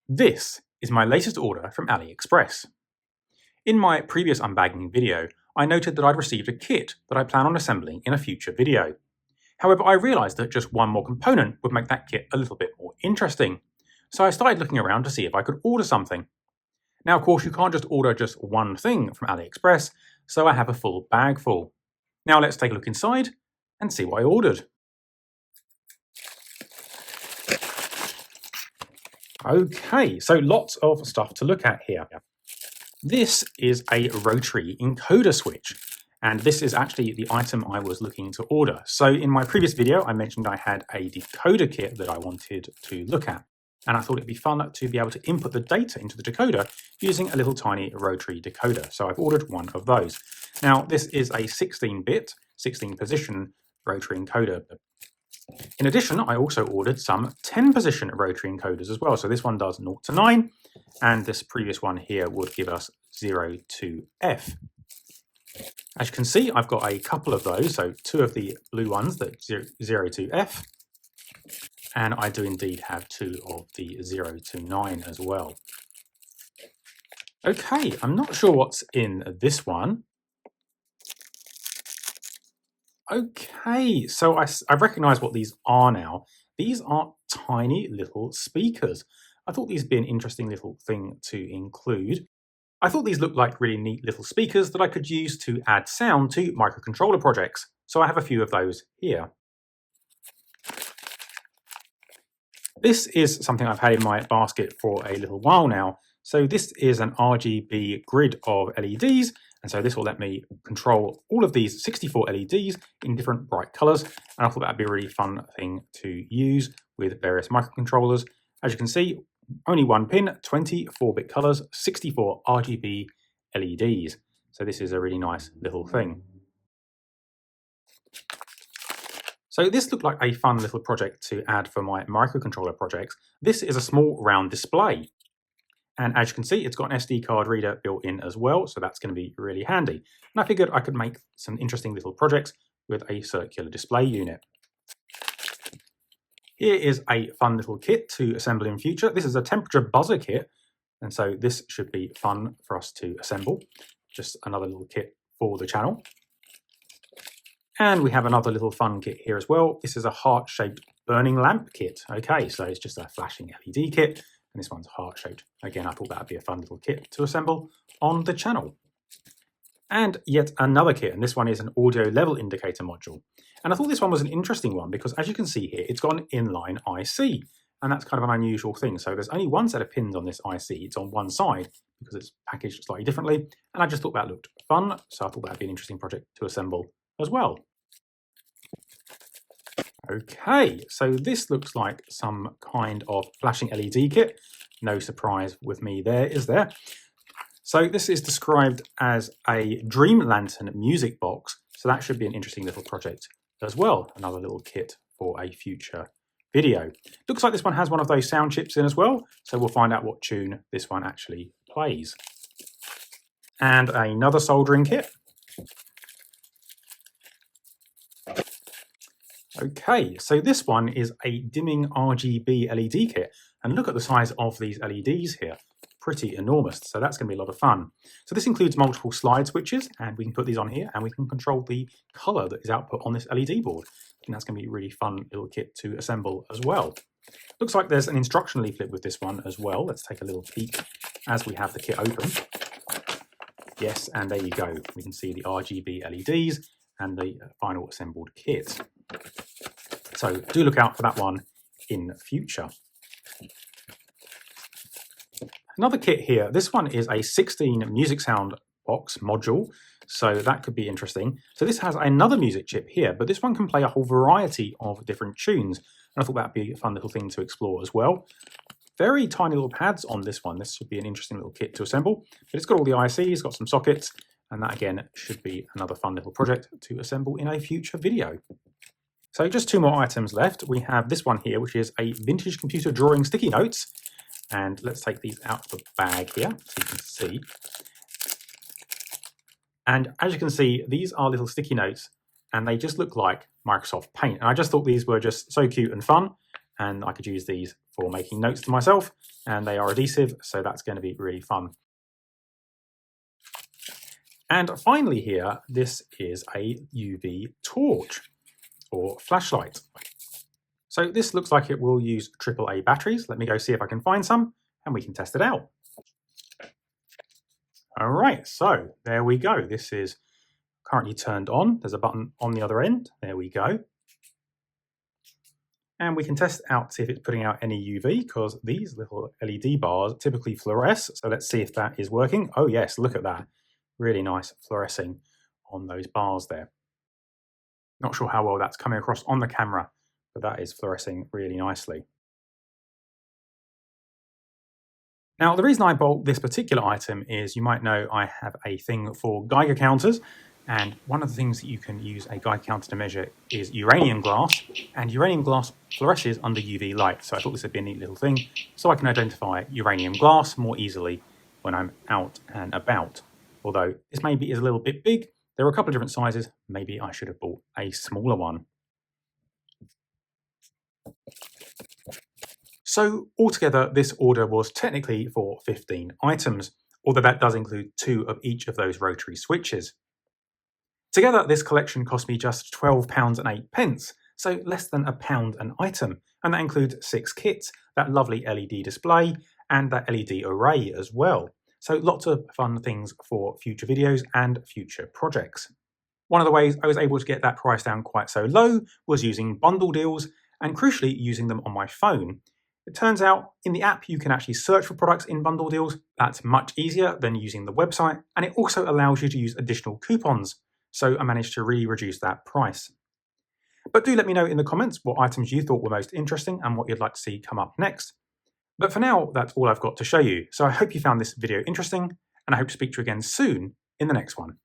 This is my latest order from AliExpress. In my previous unbagging video, I noted that I'd received a kit that I plan on assembling in a future video. However, I realised that just one more component would make that kit a little bit more interesting. So I started looking around to see if I could order something. Now, of course, you can't just order just one thing from AliExpress, so I have a full bag full. Now let's take a look inside and see what I ordered. Okay, so lots of stuff to look at here. This is a Rotary encoder switch, and this is actually the item I was looking to order. So in my previous video, I mentioned I had a decoder kit that I wanted to look at, and I thought it'd be fun to be able to input the data into the decoder using a little tiny Rotary decoder. So I've ordered one of those. Now, this is a 16-bit, 16-position Rotary encoder. In addition, I also ordered some 10-position Rotary encoders as well. So this one does 0 to 9, and this previous one here would give us 0 to F. As you can see, I've got a couple of those, so two of the blue ones, that 0 to F, and I do indeed have two of the 0 to 9 as well. Okay, I'm not sure what's in this one. Okay, so I recognise what these are now. These are tiny little speakers. I thought these would be an interesting little thing to include. I thought these looked like really neat little speakers that I could use to add sound to microcontroller projects. So I have a few of those here. This is something I've had in my basket for a little while now. So this is an RGB grid of LEDs. And so this will let me control all of these 64 LEDs in different bright colors. And I thought that'd be a really fun thing to use with various microcontrollers. As you can see, only one pin, 24-bit colors, 64 RGB LEDs. So this is a really nice little thing. So this looked like a fun little project to add for my microcontroller projects. This is a small round display. And as you can see, it's got an SD card reader built in as well, so that's going to be really handy. And I figured I could make some interesting little projects with a circular display unit. Here is a fun little kit to assemble in future. This is a temperature buzzer kit, and so this should be fun for us to assemble. Just another little kit for the channel. And we have another little fun kit here as well. This is a heart-shaped burning lamp kit. Okay, so it's just a flashing LED kit. And this one's heart-shaped. Again, I thought that would be a fun little kit to assemble on the channel. And yet another kit, and this one is an audio level indicator module. And I thought this one was an interesting one because, as you can see here, it's got an inline IC. And that's kind of an unusual thing. So there's only one set of pins on this IC. It's on one side because it's packaged slightly differently. And I just thought that looked fun. So I thought that'd be an interesting project to assemble as well. Okay, so this looks like some kind of flashing LED kit. No surprise with me there, is there? So this is described as a Dream Lantern music box. So that should be an interesting little project as well. Another little kit for a future video. Looks like this one has one of those sound chips in as well. So we'll find out what tune this one actually plays. And another soldering kit. Okay, so this one is a dimming RGB LED kit, and look at the size of these LEDs here, pretty enormous, so that's going to be a lot of fun. So this includes multiple slide switches, and we can put these on here, and we can control the color that is output on this LED board. And that's going to be a really fun little kit to assemble as well. Looks like there's an instruction leaflet with this one as well. Let's take a little peek as we have the kit open. Yes, and there you go. We can see the RGB LEDs and the final assembled kit. So do look out for that one in future. Another kit here, this one is a 16 music sound box module, so that could be interesting. So this has another music chip here, but this one can play a whole variety of different tunes, and I thought that'd be a fun little thing to explore as well. Very tiny little pads on this one. This should be an interesting little kit to assemble, but it's got all the ICs, got some sockets, and that again should be another fun little project to assemble in a future video. So just two more items left. We have this one here, which is a vintage computer drawing sticky notes. And let's take these out of the bag here so you can see. And as you can see, these are little sticky notes and they just look like Microsoft Paint. And I just thought these were just so cute and fun. and I could use these for making notes to myself, and they are adhesive, so that's going to be really fun. And finally here, this is a UV torch or flashlight. So this looks like it will use AAA batteries. Let me go see if I can find some and we can test it out. All right, so there we go. This is currently turned on. There's a button on the other end. There we go. And we can test out to see if it's putting out any UV, because these little LED bars typically fluoresce. So let's see if that is working. Oh yes, look at that. Really nice fluorescing on those bars there. Not sure how well that's coming across on the camera, but that is fluorescing really nicely. Now, the reason I bought this particular item is you might know I have a thing for Geiger counters, and one of the things that you can use a Geiger counter to measure is uranium glass, and uranium glass fluoresces under UV light. So I thought this would be a neat little thing so I can identify uranium glass more easily when I'm out and about. Although this maybe is a little bit big, there are a couple of different sizes. Maybe I should have bought a smaller one. So altogether, this order was technically for 15 items, although that does include 2 of each of those rotary switches. Together, this collection cost me just £12.08, so less than £1 an item, and that includes 6 kits, that lovely LED display, and that LED array as well. So lots of fun things for future videos and future projects. One of the ways I was able to get that price down quite so low was using bundle deals, and crucially using them on my phone. It turns out in the app you can actually search for products in bundle deals. That's much easier than using the website, and it also allows you to use additional coupons. So I managed to really reduce that price. But do let me know in the comments what items you thought were most interesting and what you'd like to see come up next. But for now, that's all I've got to show you. So I hope you found this video interesting, and I hope to speak to you again soon in the next one.